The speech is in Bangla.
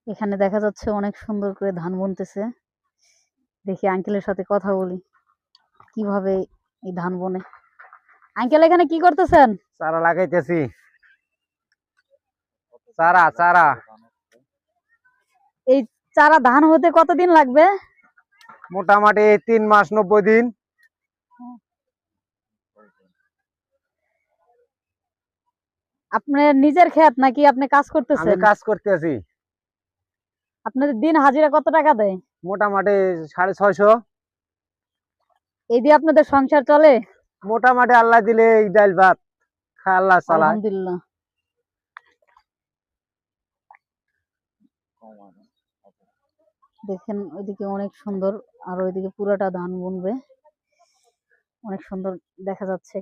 এখানে দেখা যাচ্ছে অনেক সুন্দর করে ধান বুনতেছে। দেখি আঙ্কেলের সাথে কথা বলি কিভাবে এই ধান বনে। আঙ্কেল এখানে কি করতেছেন? চারা লাগাইতেছি। চারা চারা এই চারা ধান হতে কতদিন লাগবে? মোটামুটি 3 মাস 90 দিন। আপনার নিজের ক্ষেত নাকি আপনি কাজ আমি করতেছেন? কাজ করতেছি। আপনাদের দিন হাজিরা কত টাকা দেয়? মোটামুটি 650। এই দিয়ে আপনাদের সংসার চলে? মোটামুটি আল্লাহ দিলে এই ডাল ভাত খায় আল্লাহ চালায়। আলহামদুলিল্লাহ। দেখেন ওইদিকে অনেক সুন্দর, আর ওইদিকে পুরোটা ধান বুনবে, অনেক সুন্দর দেখা যাচ্ছে।